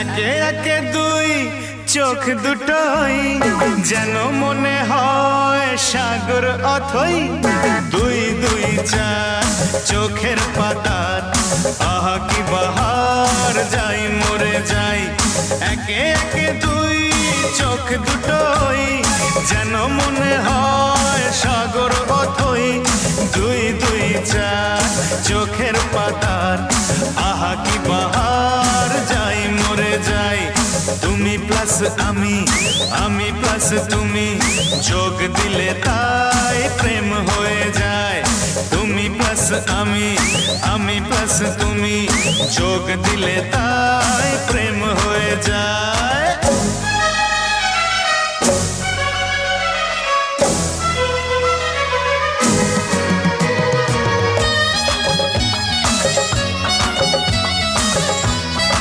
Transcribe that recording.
একে একে দুই চোখ দুটোই যেন মনে হয় সাগর অথই। দুই দুই চার চোখের পাতার আহা কি বাহার, যাই মরে যাই। একে একে দুই চোখ দুটোই যেন মনে হয় সাগর অথই। দুই দুই চার চোখের পাতার আহা কি বাহার, যাই মরে যাই। তুমি প্লাস আমি, আমি প্লাস তুমি, যোগ দিলে তাই প্রেম হয়ে যায়। তুমি প্লাস আমি, আমি প্লাস তুমি, যোগ দিলে তাই প্রেম হয়ে যায়।